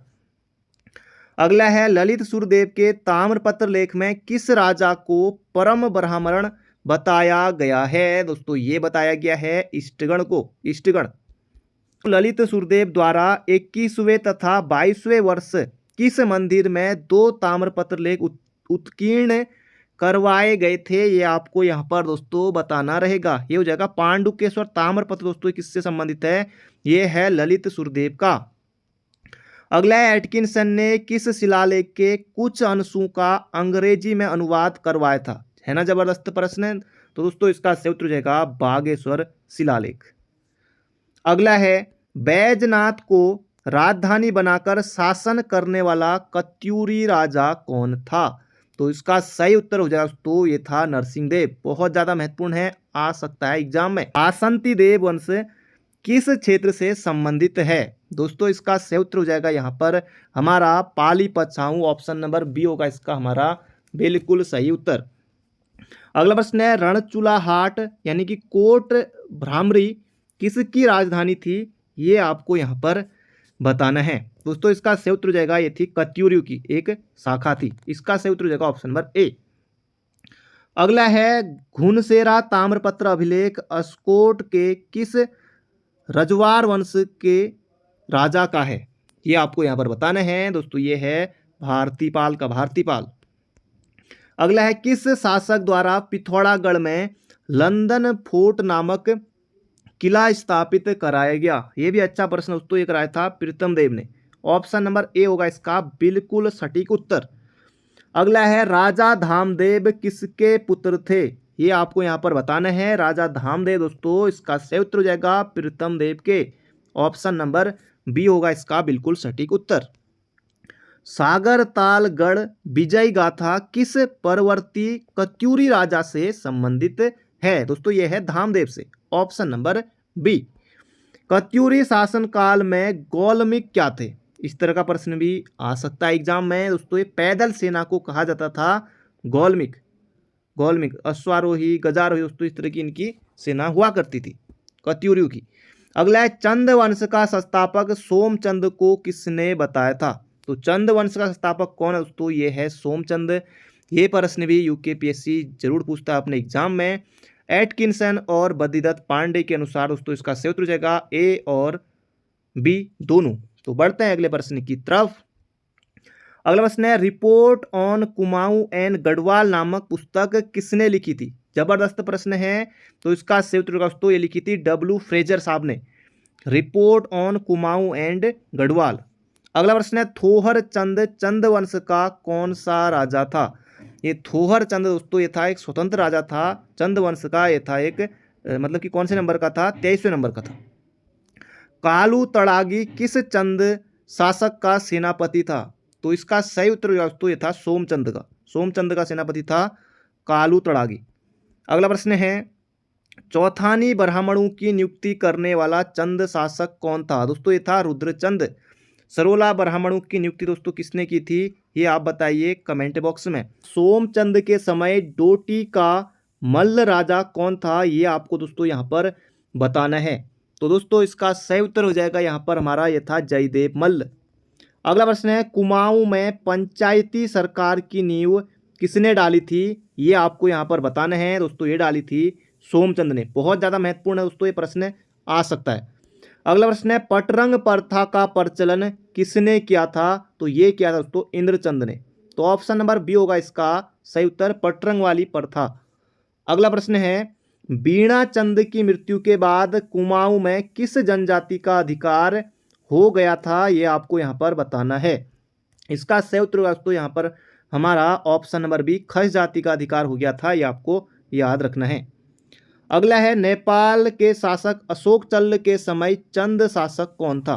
Speaker 1: अगला है, ललित सुरदेव के ताम्रपत्र लेख में किस राजा को परम ब्राह्मण बताया गया है। दोस्तों ये बताया गया है इष्टगण को, इष्टगण। ललित सुरदेव द्वारा 21वें तथा 22वें वर्ष किस मंदिर में 2 ताम्रपत्र लेख उत्कीर्ण करवाए गए थे, ये आपको यहाँ पर दोस्तों बताना रहेगा। ये हो जाएगा पांडुकेश्वर ताम्रपत्र दोस्तों किससे संबंधित है, ये है ललित सुरदेव का। अगला है, एटकिंसन ने किस शिलालेख के कुछ अंशों का अंग्रेजी में अनुवाद करवाया था। है ना जबरदस्त प्रश्न, तो दोस्तों इसका सही उत्तर हो जाएगा बागेश्वर शिलालेख। अगला है, बैजनाथ को राजधानी बनाकर शासन करने वाला कत्यूरी राजा कौन था, तो इसका सही उत्तर हो जाएगा दोस्तों, ये था नरसिंहदेव। बहुत ज्यादा महत्वपूर्ण है, आ सकता है एग्जाम में। आसंती देव वंश किस क्षेत्र से संबंधित है दोस्तों, इसका सही उत्तर हो जाएगा यहाँ पर हमारा पाली पछाऊ, ऑप्शन नंबर बी होगा इसका हमारा बिल्कुल सही उत्तर। अगला प्रश्न है, रणचूलाहाट यानी कि कोट भ्रामरी किसकी राजधानी थी, ये आपको यहाँ पर बताना है दोस्तों। इसका सही उत्तर हो जाएगा, ये थी कत्यूरियों की एक शाखा थी। इसका सही उत्तर हो जाएगा ऑप्शन नंबर ए। अगला है घुनसेरा ताम्रपत्र अभिलेख अस्कोट के किस रजवार वंश के राजा का है, ये आपको यहाँ पर बताना है दोस्तों। ये है भारतीपाल का, भारतीपाल। अगला है किस शासक द्वारा पिथौरागढ़ में लंदन फोर्ट नामक किला स्थापित कराया गया, ये भी अच्छा प्रश्न दोस्तों, ये कराया था प्रीतम देव ने। ऑप्शन नंबर ए होगा इसका बिल्कुल सटीक उत्तर। अगला है राजा धामदेव किसके पुत्र थे, ये आपको यहाँ पर बताना है। राजा धामदेव दोस्तों, इसका सही उत्तर हो जाएगा प्रीतम देव के। ऑप्शन नंबर बी होगा इसका बिल्कुल सटीक उत्तर। सागरतालगढ़ विजय गाथा किस परवर्ती कत्यूरी राजा से संबंधित है दोस्तों, यह है धामदेव से। Option number B. कत्यूरी शासनकाल में गौलमिक क्या थे, इस तरह का प्रश्न भी आ सकता है एग्जाम में दोस्तों। ये पैदल सेना को कहा जाता था गौलमिक। गौलमिक अश्वारोही, गजारोही दोस्तों, इस तरह की इनकी सेना हुआ करती थी कत्यूरियों की। अगला है चंद वंश का संस्थापक सोमचंद को किसने बताया था, तो चंद वंश का संस्थापक कौन है दोस्तों, ये है सोमचंद। ये प्रश्न भी यूकेपीएससी जरूर पूछता है अपने एग्जाम में। एटकिंसन और बद्रीदत्त पांडे के अनुसार दोस्तों इसका सही उत्तर हो जाएगा ए और बी दोनों। तो बढ़ते हैं अगले प्रश्न की तरफ। अगला प्रश्न है report on Kumaon and Garhwal नामक पुस्तक किसने लिखी थी, जबरदस्त प्रश्न है। तो इसका सही उत्तर दोस्तों ये लिखी थी डब्ल्यू फ्रेजर साहब ने, report on Kumaon and Garhwal. अगला प्रश्न है थोहर चंद चंद वंश का कौन सा राजा था, ये थोहर चंद दोस्तों ये था एक स्वतंत्र राजा था चंद वंश का। ये था एक मतलब कि कौन से नंबर का था, 23वें नंबर का था। कालू तड़ागी किस चंद शासक का सेनापति था, तो इसका सही उत्तर दोस्तों ये था सोमचंद का। सोमचंद का सेनापति था कालू तड़ागी। अगला प्रश्न है चौथानी ब्राह्मणों की नियुक्ति करने वाला चंद शासक कौन था, दोस्तों ये था रुद्रचंद। सरोला ब्राह्मणों की नियुक्ति दोस्तों किसने की थी, ये आप बताइए कमेंट बॉक्स में। सोमचंद के समय डोटी का मल्ल राजा कौन था, ये आपको दोस्तों यहाँ पर बताना है। तो दोस्तों इसका सही उत्तर हो जाएगा यहाँ पर हमारा, ये था जयदेव मल्ल। अगला प्रश्न है कुमाऊं में पंचायती सरकार की नींव किसने डाली थी, ये आपको यहाँ पर बताना है दोस्तों। ये डाली थी सोमचंद ने। बहुत ज़्यादा महत्वपूर्ण है दोस्तों, ये प्रश्न आ सकता है। अगला प्रश्न है पटरंग प्रथा का प्रचलन किसने किया था, तो ये किया था दोस्तों इंद्रचंद ने। तो ऑप्शन नंबर बी होगा इसका सही उत्तर, पटरंग वाली प्रथा। अगला प्रश्न है बीणा चंद की मृत्यु के बाद कुमाऊं में किस जनजाति का अधिकार हो गया था, ये आपको यहाँ पर बताना है। इसका सही उत्तर दोस्तों यहाँ पर हमारा ऑप्शन नंबर बी, खस जाति का अधिकार हो गया था, ये आपको याद रखना है। अगला है नेपाल के शासक अशोक चल्ल के समय चंद शासक कौन था,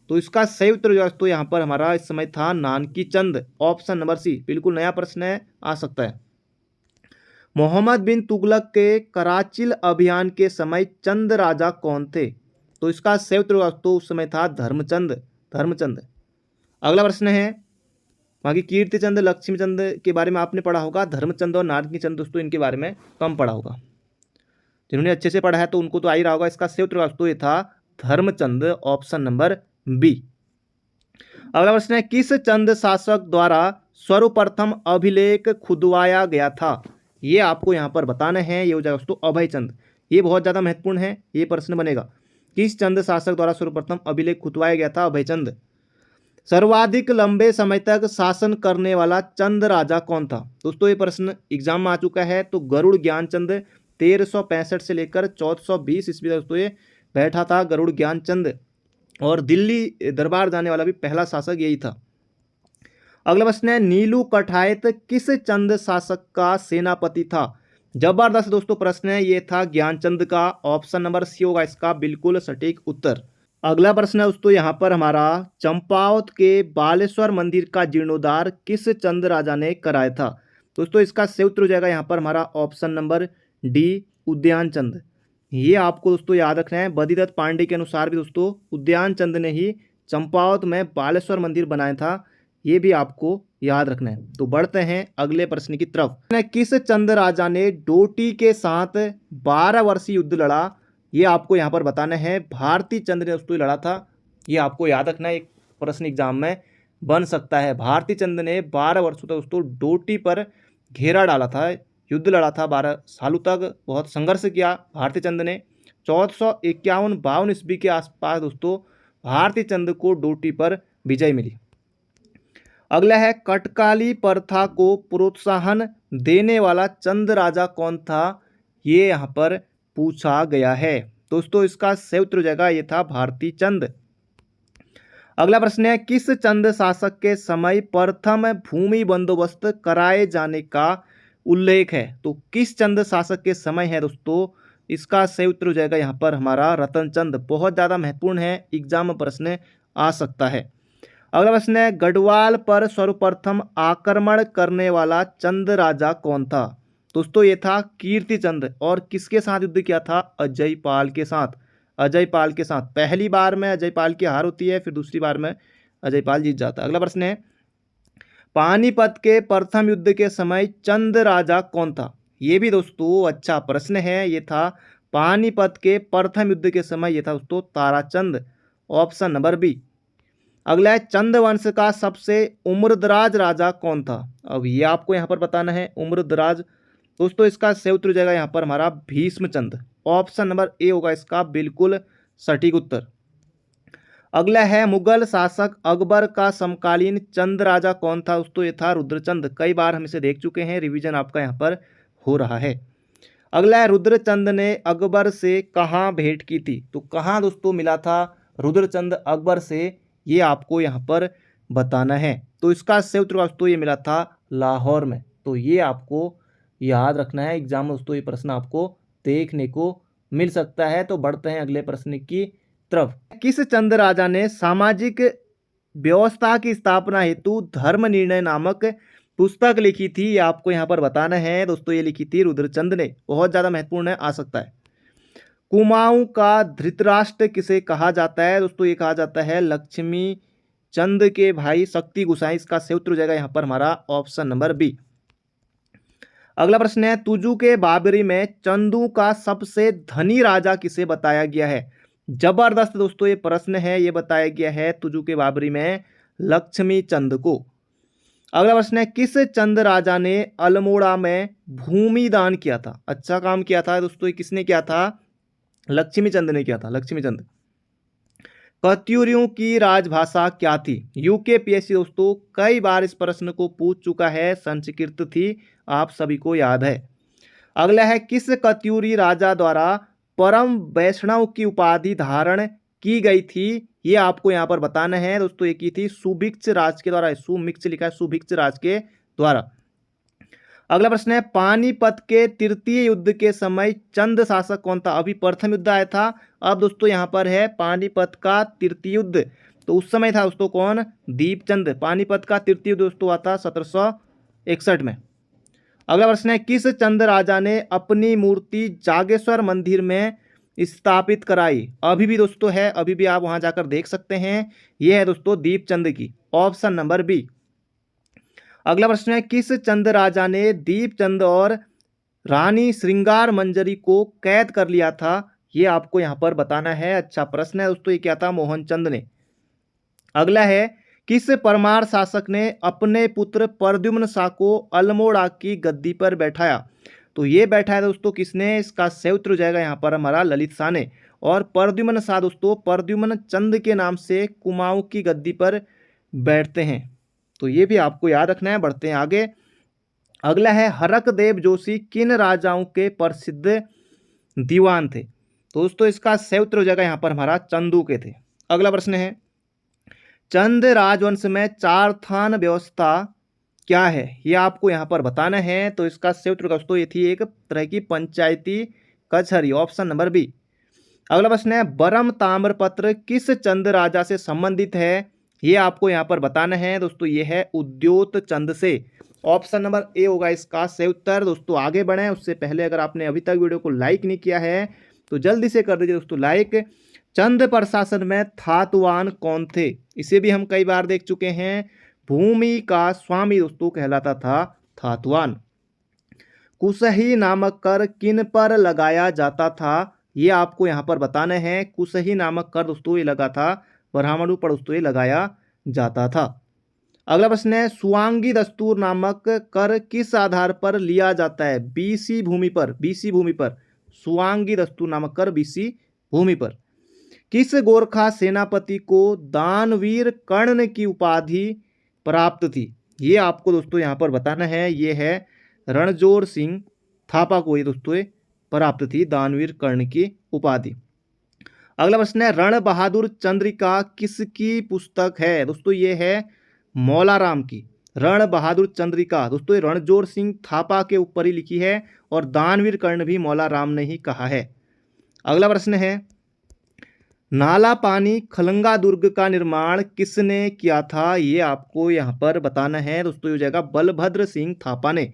Speaker 1: तो इसका सही उत्तर दोस्तों यहाँ पर हमारा इस समय था नानकी चंद। ऑप्शन नंबर सी, बिल्कुल नया प्रश्न है, आ सकता है। मोहम्मद बिन तुगलक के कराचिल अभियान के समय चंद राजा कौन थे, तो इसका सही उत्तर दोस्तों उस समय था धर्मचंद। धर्मचंद। अगला प्रश्न है बाकी कीर्तिचंद लक्ष्मीचंद के बारे में आपने पढ़ा होगा, धर्मचंद और नानकी चंद दोस्तों इनके बारे में कम पढ़ा होगा। जिन्होंने अच्छे से पढ़ा है तो उनको तो आ ही रहा होगा। इसका सही उत्तर दोस्तों ये था धर्मचंद। Option number B. अगला प्रश्न है किस चंद शासक द्वारा सर्वप्रथम अभिलेख खुदवाया गया था, ये आपको यहाँ पर बताना है। ये हो जाएगा दोस्तों अभय चंद। ये बहुत ज़्यादा महत्वपूर्ण है, ये प्रश्न बनेगा। किस चंद शासक द्वारा सर्वप्रथम अभिलेख खुदवाया गया था, अभय चंद। सर्वाधिक लंबे समय तक शासन करने वाला चंद राजा कौन था, दोस्तों ये प्रश्न एग्जाम में आ चुका है। तो गरुड़ ज्ञानचंद 1365 से लेकर 1420 ईस्वी तक दोस्तों ये बैठा था गरुड़ ज्ञानचंद, और दिल्ली दरबार जाने वाला भी पहला शासक यही था। अगला प्रश्न है नीलू कठायत किस चंद शासक का सेनापति था, जबरदस्त दोस्तों प्रश्न है, ये था ज्ञानचंद का। ऑप्शन नंबर सी होगा इसका बिल्कुल सटीक उत्तर। अगला प्रश्न है दोस्तों यहाँ पर हमारा चंपावत के बालेश्वर मंदिर का जीर्णोद्धार किस चंद राजा ने कराया था, दोस्तों इसका सही उत्तर हो जाएगा यहाँ पर हमारा ऑप्शन नंबर डी, उद्यान चंद। ये आपको दोस्तों याद रखना है। बद्रीदत्त पांडे के अनुसार भी दोस्तों उद्यान चंद ने ही चंपावत में बालेश्वर मंदिर बनाया था, ये भी आपको याद रखना है। तो बढ़ते हैं अगले प्रश्न की तरफ। किस चंद राजा ने डोटी के साथ 12 वर्षीय युद्ध लड़ा, ये आपको यहाँ पर बताना है। भारती चंद ने दोस्तों लड़ा था, ये आपको याद रखना है, एक प्रश्न एग्जाम में बन सकता है। भारती चंद ने 12 वर्षों तक दोस्तों डोटी पर घेरा डाला था, युद्ध लड़ा था 12 सालों तक, बहुत संघर्ष किया भारती चंद ने। 1451-52 ईस्वी के आसपास दोस्तों भारती चंद को डोटी पर विजय मिली। अगला है कटकाली प्रथा को प्रोत्साहन देने वाला चंद राजा कौन था, ये यहाँ पर पूछा गया है। दोस्तों इसका सही उत्तर हो जाएगा, ये था भारती चंद। अगला प्रश्न है किस चंद शासक के समय प्रथम भूमि बंदोबस्त कराए जाने का उल्लेख है। तो किस चंद शासक के समय है दोस्तों, इसका सही उत्तर हो जाएगा यहाँ पर हमारा रतन चंद। बहुत ज़्यादा महत्वपूर्ण है, एग्जाम में प्रश्न आ सकता है। अगला प्रश्न है गढ़वाल पर सर्वप्रथम आक्रमण करने वाला चंद राजा कौन था। दोस्तों ये था कीर्ति चंद। और किसके साथ युद्ध किया था, अजयपाल के साथ। अजयपाल के साथ पहली बार में अजयपाल की हार होती है, फिर दूसरी बार में अजयपाल जीत जाता है। अगला प्रश्न है पानीपत के प्रथम युद्ध के समय चंद राजा कौन था। ये भी दोस्तों अच्छा प्रश्न है, ये था पानीपत के प्रथम युद्ध के समय, ये था दोस्तों ताराचंद, ऑप्शन नंबर बी। अगला है चंद वंश का सबसे उम्रदराज राजा कौन था। अब ये आपको यहाँ पर बताना है उम्रदराज। दोस्तों इसका सही उत्तर हो जाएगा यहाँ पर हमारा भीष्मचंद, ऑप्शन नंबर ए होगा इसका बिल्कुल सटीक उत्तर। अगला है मुगल शासक अकबर का समकालीन चंद राजा कौन था। दोस्तों ये था रुद्रचंद। कई बार हम इसे देख चुके हैं, रिवीजन आपका यहाँ पर हो रहा है। अगला है रुद्रचंद ने अकबर से कहाँ भेंट की थी। तो कहाँ दोस्तों मिला था रुद्रचंद अकबर से, ये आपको यहाँ पर बताना है। तो इसका सही उत्तर दोस्तों ये मिला था लाहौर में। तो ये आपको याद रखना है, एग्जाम में दोस्तों ये प्रश्न आपको देखने को मिल सकता है। तो बढ़ते हैं अगले प्रश्न की तरफ। किस चंद राजा ने सामाजिक व्यवस्था की स्थापना हेतु धर्म निर्णय नामक पुस्तक लिखी थी, ये आपको यहाँ पर बताना है। दोस्तों ये लिखी थी रुद्रचंद ने। बहुत ज़्यादा महत्वपूर्ण है, आ सकता है। कुमाऊं का धृतराष्ट्र किसे कहा जाता है। दोस्तों ये कहा जाता है लक्ष्मी चंद के भाई शक्ति गोसाई। इसका सही उत्तर हो जाएगा यहाँ पर हमारा ऑप्शन नंबर बी। अगला प्रश्न है तुजू के बाबरी में चंदू का सबसे धनी राजा किसे बताया गया है। जबरदस्त दोस्तों ये प्रश्न है, ये बताया गया है तुजू के बाबरी में लक्ष्मी चंद को। अगला प्रश्न है किस चंद राजा ने अल्मोड़ा में भूमि दान किया था। अच्छा काम किया था दोस्तों, ये किसने किया था, लक्ष्मी चंद ने किया था, लक्ष्मी चंद। कत्यूरियों की राजभाषा क्या थी। यूकेपीएससी दोस्तों कई बार इस प्रश्न को पूछ चुका है, संस्कृत थी, आप सभी को याद है। अगला है किस कत्यूरी राजा द्वारा परम वैष्णव की उपाधि धारण की गई थी, ये आपको यहाँ पर बताना है। दोस्तों ये की थी सुभिक्ष राज के द्वारा, सुमिक्ष लिखा है, सुभिक्ष राज के द्वारा। अगला प्रश्न है पानीपत के तृतीय युद्ध के समय चंद शासक कौन था। अभी प्रथम युद्ध आया था, अब दोस्तों यहाँ पर है पानीपत का तृतीय युद्ध। तो उस समय था दोस्तों कौन, दीपचंद। पानीपत का तृतीय युद्ध दोस्तों हुआ था 1761 में। अगला प्रश्न है किस चंद राजा ने अपनी मूर्ति जागेश्वर मंदिर में स्थापित कराई। अभी भी दोस्तों है, अभी भी आप वहां जाकर देख सकते हैं। यह है दोस्तों दीपचंद की, ऑप्शन नंबर बी। अगला प्रश्न है किस चंद राजा ने दीपचंद और रानी श्रृंगार मंजरी को कैद कर लिया था, ये आपको यहाँ पर बताना है। अच्छा प्रश्न है दोस्तों, ये क्या था, मोहनचंद ने। अगला है किस परमार शासक ने अपने पुत्र प्रद्युम्न शाह को अल्मोड़ा की गद्दी पर बैठाया। तो ये बैठाया दोस्तों किसने, इसका सही उत्तर हो जाएगा यहाँ पर हमारा ललित शाह ने। और प्रद्युम्न शाह दोस्तों प्रद्युम्न चंद के नाम से कुमाऊं की गद्दी पर बैठते हैं। तो ये भी आपको याद रखना है। बढ़ते हैं आगे। अगला है हरकदेव जोशी किन राजाओं के प्रसिद्ध दीवान थे। तो दोस्तों इसका सही उत्तर हो जाएगा यहाँ पर हमारा चंदू के थे। अगला प्रश्न है चंद राजवंश में चार थान व्यवस्था क्या है, ये आपको यहाँ पर बताना है। तो इसका सही उत्तर दोस्तों ये थी एक तरह की पंचायती कचहरी, ऑप्शन नंबर बी। अगला प्रश्न है बरम ताम्रपत्र किस चंद राजा से संबंधित है, ये आपको यहाँ पर बताना है। दोस्तों ये है उद्योत चंद से, ऑप्शन नंबर ए होगा इसका सही उत्तर। दोस्तों आगे बढ़ें उससे पहले अगर आपने अभी तक वीडियो को लाइक नहीं किया है तो जल्दी से कर दीजिए दोस्तों लाइक। चंद प्रशासन में थातवान कौन थे, इसे भी हम कई बार देख चुके हैं। भूमि का स्वामी दोस्तों कहलाता था थातवान। कुसही नामक कर किन पर लगाया जाता था, ये आपको यहाँ पर बताना है। कुसही नामक कर दोस्तों ये लगा था ब्राह्मणों पर दोस्तों ये लगाया जाता था। अगला प्रश्न है सुवांगी दस्तूर नामक कर किस आधार पर लिया जाता है? बीसी भूमि पर, बीसी भूमि पर सुवांगी दस्तूर नामक कर बीसी भूमि पर। किस गोरखा सेनापति को दानवीर कर्ण की उपाधि प्राप्त थी? ये आपको दोस्तों यहाँ पर बताना है। ये है रणजोर सिंह थापा को ये दोस्तों प्राप्त थी दानवीर कर्ण की उपाधि। अगला प्रश्न है रण बहादुर चंद्रिका किसकी पुस्तक है? दोस्तों ये है मौलाराम की। रण बहादुर चंद्रिका दोस्तों रणजोर सिंह थापा के ऊपर ही लिखी है और दानवीर कर्ण भी मौलाराम ने ही कहा है। अगला प्रश्न है नाला पानी खलंगा दुर्ग का निर्माण किसने किया था? ये आपको यहाँ पर बताना है दोस्तों। हो जाएगा बलभद्र सिंह थापा ने।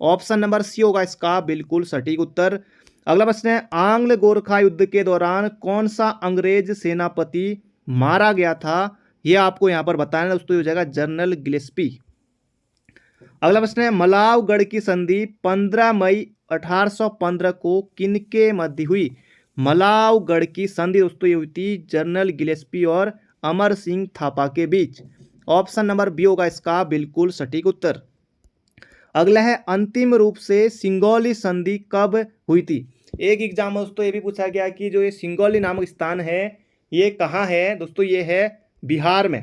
Speaker 1: ऑप्शन नंबर सी होगा इसका बिल्कुल सटीक उत्तर। अगला प्रश्न है आंग्ल गोरखा युद्ध के दौरान कौन सा अंग्रेज सेनापति मारा गया था? ये आपको यहाँ पर बताना है दोस्तों। हो जाएगा जनरल गिलेस्पी। अगला प्रश्न है मलावगढ़ की संधि 15 मई 1815 को किनके मध्य हुई? मलावगढ़ की संधि दोस्तों ये हुई थी जनरल गिलेस्पी और अमर सिंह थापा के बीच। ऑप्शन नंबर बी होगा इसका बिल्कुल सटीक उत्तर। अगला है अंतिम रूप से सिंगौली संधि कब हुई थी? एक एग्जाम में दोस्तों ये भी पूछा गया कि जो ये सिंगौली नामक स्थान है ये कहाँ है? दोस्तों ये है बिहार में।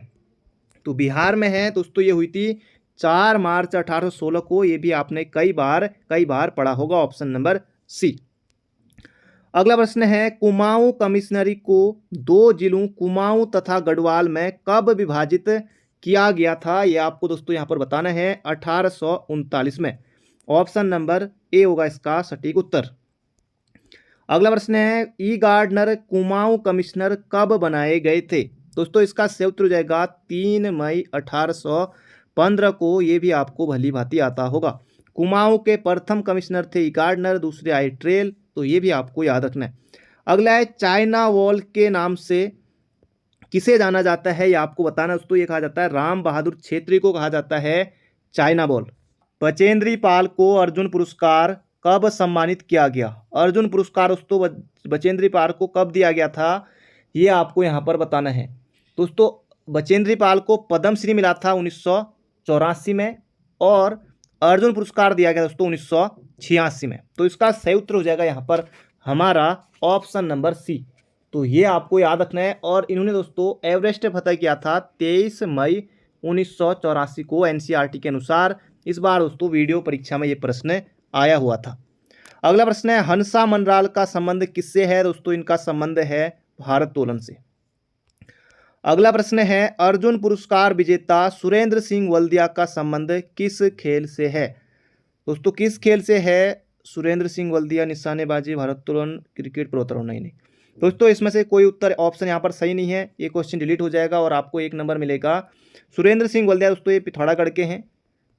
Speaker 1: तो बिहार में है दोस्तों। ये हुई थी 4 मार्च 1816 को। ये भी आपने कई बार पढ़ा होगा। Option number C. अगला प्रश्न है कुमाऊं कमिश्नरी को 2 जिलों कुमाऊं तथा गढ़वाल में कब विभाजित किया गया था? यह आपको दोस्तों यहाँ पर बताना है 1839 में। ऑप्शन नंबर ए होगा इसका सटीक उत्तर। अगला प्रश्न है ई गार्डनर कुमाऊं कमिश्नर कब बनाए गए थे? दोस्तों इसका सही उत्तर हो जाएगा 3 मई 1815 को। ये भी आपको भली भांति आता होगा। कुमाऊं के प्रथम कमिश्नर थे ई गार्डनर, दूसरे आए ट्रेल। तो ये भी आपको याद रखना है। अगला है चाइना वॉल के नाम से किसे जाना जाता है? ये आपको बताना है दोस्तों। ये कहा जाता है राम बहादुर छेत्री को कहा जाता है चाइना वॉल। बचेंद्री पाल को अर्जुन पुरस्कार कब सम्मानित किया गया? अर्जुन पुरस्कार दोस्तों बचेंद्री पाल को कब दिया गया था? ये आपको यहाँ पर बताना है दोस्तों। बचेंद्री पाल को पद्मश्री मिला था 1984 में और अर्जुन पुरस्कार दिया गया दोस्तों 1986 में। तो इसका सही उत्तर हो जाएगा यहाँ पर हमारा ऑप्शन नंबर सी। तो ये आपको याद रखना है। और इन्होंने दोस्तों एवरेस्ट फतह किया था 23 मई 1984 को एनसीईआरटी के अनुसार। इस बार दोस्तों वीडियो परीक्षा में ये प्रश्न आया हुआ था। अगला प्रश्न है हंसा मनराल का संबंध किससे है? दोस्तों इनका संबंध है भारोत्तोलन से। अगला प्रश्न है अर्जुन पुरस्कार विजेता सुरेंद्र सिंह वल्दिया का संबंध किस खेल से है? दोस्तों किस खेल से है सुरेंद्र सिंह वल्दिया? निशानेबाजी, भारोत्तोलन, क्रिकेट, पर्वतारोहण? नहीं दोस्तों इसमें से कोई उत्तर ऑप्शन यहाँ पर सही नहीं है। ये क्वेश्चन डिलीट हो जाएगा और आपको 1 नंबर मिलेगा। सुरेंद्र सिंह वल्दिया दोस्तों ये पिथौरागढ़ के हैं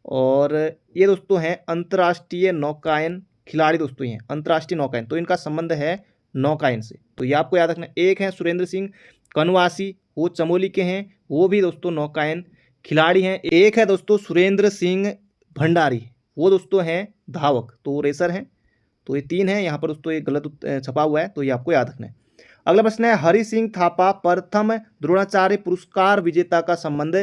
Speaker 1: और ये दोस्तों हैं अंतर्राष्ट्रीय नौकायन खिलाड़ी। दोस्तों ये अंतर्राष्ट्रीय नौकायन, तो इनका संबंध है नौकायन से। तो ये आपको याद रखना। एक है सुरेंद्र सिंह कनवासी, वो चमोली के हैं, वो भी दोस्तों नौकायन खिलाड़ी हैं। एक है दोस्तों सुरेंद्र सिंह भंडारी, वो दोस्तों हैं धावक, तो वो रेसर हैं। तो ये 3 हैं। यहाँ पर दोस्तों ये गलत छपा हुआ है, तो ये आपको याद रखना है। अगला प्रश्न है हरि सिंह थापा प्रथम द्रोणाचार्य पुरस्कार विजेता का संबंध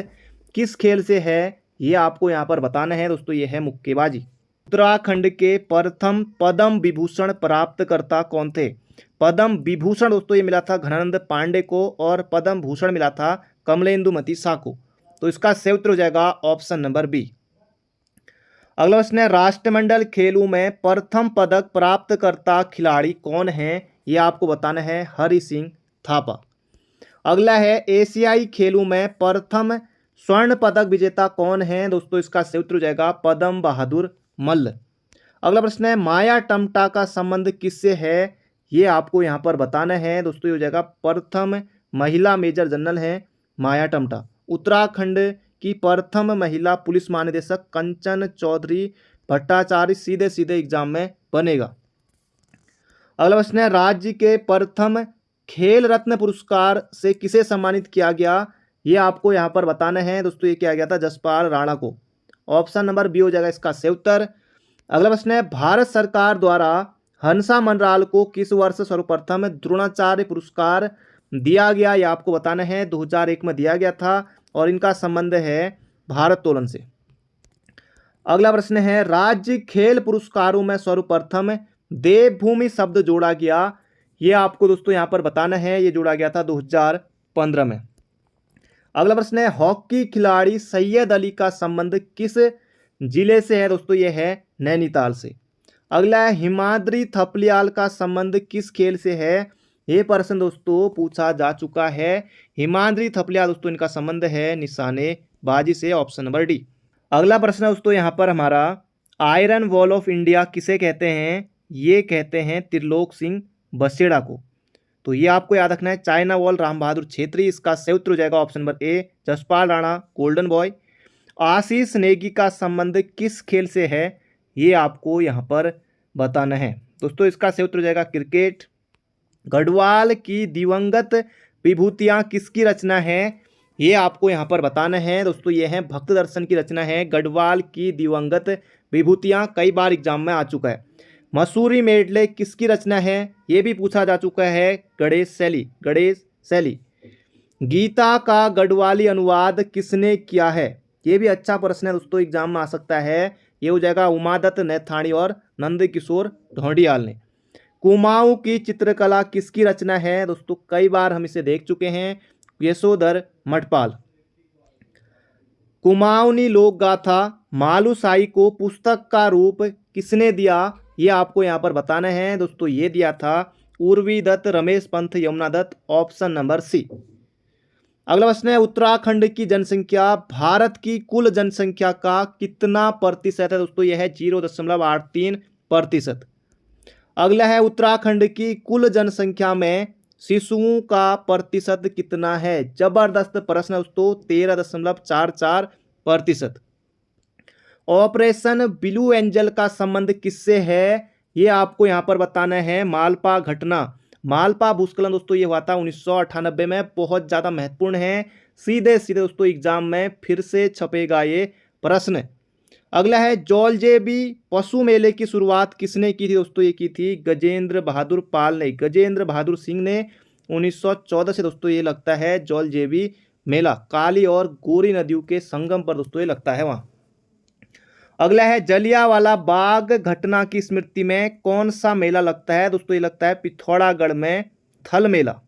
Speaker 1: किस खेल से है? ये आपको यहाँ पर बताना है दोस्तों। ये है मुक्केबाजी। उत्तराखंड के प्रथम पद्म विभूषण प्राप्तकर्ता कौन थे? पद्म विभूषण दोस्तों ये मिला था घनानंद पांडे को और पद्म भूषण मिला था कमलेंदुमती शाह को। तो इसका सही उत्तर हो जाएगा ऑप्शन नंबर बी। अगला प्रश्न है राष्ट्रमंडल खेलों में प्रथम पदक प्राप्तकर्ता खिलाड़ी कौन है? ये आपको बताना है हरि सिंह थापा। अगला है एशियाई खेलों में प्रथम स्वर्ण पदक विजेता कौन है? दोस्तों इसका सही उत्तर हो जाएगा पद्म बहादुर मल्ल। अगला प्रश्न है माया टमटा का संबंध किससे है? ये आपको यहाँ पर बताना है दोस्तों। ये हो जाएगा प्रथम महिला मेजर जनरल है माया टमटा। उत्तराखंड की प्रथम महिला पुलिस महानिदेशक कंचन चौधरी भट्टाचार्य सीधे सीधे एग्जाम में बनेगा। अगला प्रश्न है राज्य के प्रथम खेल रत्न पुरस्कार से किसे सम्मानित किया गया? ये आपको यहाँ पर बताना है दोस्तों। ये किया गया था जसपाल राणा को। ऑप्शन नंबर बी हो जाएगा इसका सही उत्तर। अगला प्रश्न है भारत सरकार द्वारा हंसा मनराल को किस वर्ष सर्वप्रथम द्रोणाचार्य पुरस्कार दिया गया? यह आपको बताना है 2001 में दिया गया था और इनका संबंध है भारोत्तोलन से। अगला प्रश्न है, राज्य खेल पुरस्कारों में सर्वप्रथम देवभूमि शब्द जोड़ा गया, ये आपको दोस्तों यहाँ पर बताना है। ये जोड़ा गया था 2015 में। अगला प्रश्न है, हॉकी खिलाड़ी सैयद अली का संबंध किस जिले से है? दोस्तों ये है नैनीताल से। अगला है, हिमाद्री थपलियाल का संबंध किस खेल से है? ये प्रश्न दोस्तों पूछा जा चुका है। हिमाद्री थपलियाल दोस्तों इनका संबंध है निशानेबाजी से, ऑप्शन नंबर डी। अगला प्रश्न दोस्तों यहाँ पर हमारा, आयरन वॉल ऑफ इंडिया किसे कहते हैं? ये कहते हैं त्रिलोक सिंह बसेड़ा को। तो ये आपको याद रखना है, चाइना वॉल राम बहादुर छेत्री। इसका सही उत्तर हो जाएगा option number A, Jaspal Rana golden boy. Ashish Negi का संबंध किस खेल से है? ये आपको यहाँ पर बताना है। दोस्तों इसका सही उत्तर हो जाएगा क्रिकेट। गढ़वाल की दिवंगत विभूतियाँ किसकी रचना है? ये आपको यहाँ पर बताना है। दोस्तों ये है भक्त दर्शन की रचना है। गढ़वाल की दिवंगत विभूतियाँ कई बार एग्जाम में आ चुका है। मसूरी मेडले किसकी रचना है? ये भी पूछा जा चुका है, गणेश शैली। गीता का गढ़वाली अनुवाद किसने किया है? ये भी अच्छा प्रश्न है दोस्तों, एग्जाम में आ सकता है। ये हो जाएगा उमादत्त नैथाणी और नंद किशोर ढोंडियाल ने। कुमाऊं की चित्रकला किसकी रचना है? दोस्तों कई बार हम इसे देख चुके हैं, यशोधर मठपाल। कुमाऊनी लोक गाथा मालुसाई को पुस्तक का रूप किसने दिया? ये आपको यहाँ पर बताना है। दोस्तों ये दिया था Urvi Datt, Ramesh Pant, Yamuna Datt, option number C. अगला प्रश्न है, उत्तराखंड की जनसंख्या भारत की कुल जनसंख्या का कितना प्रतिशत है? दोस्तों यह है 0.83%। अगला है, उत्तराखंड की कुल जनसंख्या में शिशुओं का प्रतिशत कितना है? जबरदस्त प्रश्न दोस्तों, 13.44%। ऑपरेशन ब्लू एंजल का संबंध किससे है? ये आपको यहाँ पर बताना है। मालपा घटना, मालपा भूस्खलन दोस्तों ये हुआ था 1998 में, बहुत ज़्यादा महत्वपूर्ण है। सीधे सीधे दोस्तों एग्जाम में फिर से छपेगा ये प्रश्न। अगला है, जौलजेबी पशु मेले की शुरुआत किसने की थी? दोस्तों ये की थी गजेंद्र बहादुर पाल ने, गजेंद्र बहादुर सिंह ने 1914 से दोस्तों ये लगता है जौलजेबी मेला, काली और गोरी नदियों के संगम पर दोस्तों ये लगता है वहाँ। अगला है, जलियांवाला बाग घटना की स्मृति में कौन सा मेला लगता है? दोस्तों ये लगता है पिथौरागढ़ में थल मेला।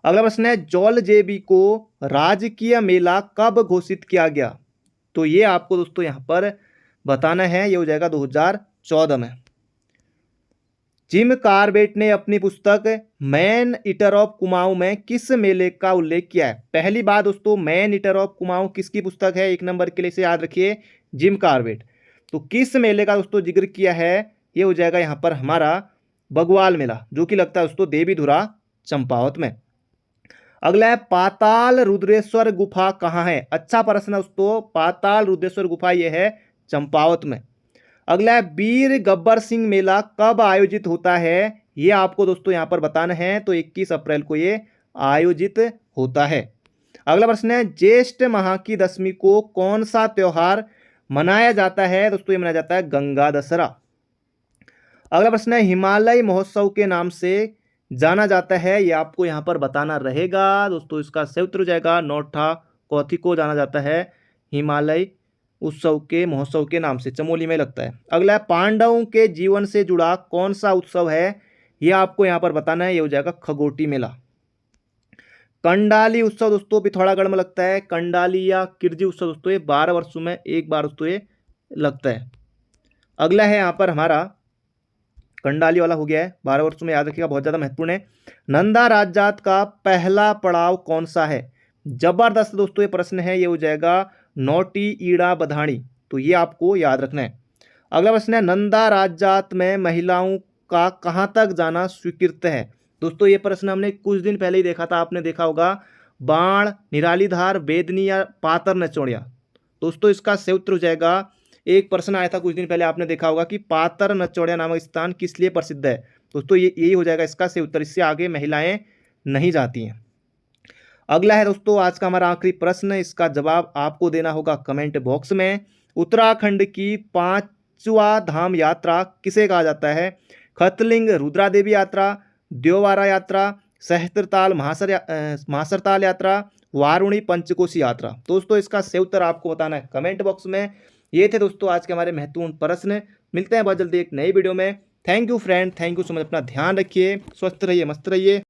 Speaker 1: अगला प्रश्न है, जौलजेबी को राजकीय मेला कब घोषित किया गया? तो ये आपको दोस्तों यहाँ पर बताना है। ये हो जाएगा 2014 में। जिम कार्बेट ने अपनी पुस्तक मैन ईटर ऑफ कुमाऊं में किस मेले का उल्लेख किया है? पहली बात दोस्तों, मैन ईटर ऑफ कुमाऊं किसकी पुस्तक है? 1 नंबर के लिए से याद रखिए, जिम कार्बेट। तो किस मेले का दोस्तों जिक्र किया है? ये हो जाएगा यहाँ पर हमारा बगवाल मेला, जो कि लगता है दोस्तों देवीधुरा चंपावत में। अगला है, पाताल रुद्रेश्वर गुफा कहाँ है? अच्छा प्रश्न है दोस्तों, पाताल रुद्रेश्वर गुफा ये है चंपावत में। अगला है, वीर गब्बर सिंह मेला कब आयोजित होता है? ये आपको दोस्तों यहाँ पर बताना है। तो 21 अप्रैल को ये आयोजित होता है। अगला प्रश्न है, ज्येष्ठ माह की दशमी को कौन सा त्योहार मनाया जाता है? दोस्तों ये मनाया जाता है गंगा दशहरा। अगला प्रश्न है, हिमालय महोत्सव के नाम से जाना जाता है, ये आपको यहाँ पर बताना रहेगा। दोस्तों इसका सही उत्तर हो जाएगा नौठा कौथी को जाना जाता है हिमालय उत्सव के महोत्सव के नाम से, चमोली में लगता है। अगला है, पांडवों के जीवन से जुड़ा कौन सा उत्सव है? ये आपको यहाँ पर बताना है। ये हो जाएगा खगोटी मेला। कंडाली उत्सव दोस्तों पिथौरागढ़ में लगता है। कंडाली या किरजी उत्सव दोस्तों ये 12 वर्षों में एक बार दोस्तों ये लगता है। अगला है यहाँ पर हमारा कंडाली वाला हो गया है, 12 वर्षों में, याद रखिएगा बहुत ज़्यादा महत्वपूर्ण है। नंदा राजजात का पहला पड़ाव कौन सा है? जबरदस्त दोस्तों ये प्रश्न है। ये हो जाएगा नोटी ईड़ा बधाणी, तो ये आपको याद रखना है। अगला प्रश्न है, नंदा राजजात में महिलाओं का कहाँ तक जाना स्वीकृत है? दोस्तों ये प्रश्न हमने कुछ दिन पहले ही देखा था, आपने देखा होगा, बाण, निरालीधार, बेदनी या पातर नचौड़िया। दोस्तों इसका सही उत्तर हो जाएगा, एक प्रश्न आया था कुछ दिन पहले, आपने देखा होगा कि पातर नचौड़िया नामक स्थान किस लिए प्रसिद्ध है? दोस्तों ये यही हो जाएगा इसका सही उत्तर, इससे आगे महिलाएं नहीं जाती हैं। अगला है दोस्तों आज का हमारा आखिरी प्रश्न, इसका जवाब आपको देना होगा कमेंट बॉक्स में। उत्तराखंड की 5वां धाम यात्रा किसे कहा जाता है? खतलिंग रुद्रा देवी यात्रा, देववारा यात्रा, सहस्त्रताल महासरताल यात्रा, वारुणी पंचकोशी यात्रा। दोस्तों इसका सही उत्तर आपको बताना है कमेंट बॉक्स में। ये थे दोस्तों आज के हमारे महत्वपूर्ण प्रश्न। मिलते हैं बहुत जल्दी एक नई वीडियो में। Thank you friend, thank you so much. अपना ध्यान रखिए, स्वस्थ रहिए, मस्त रहिए।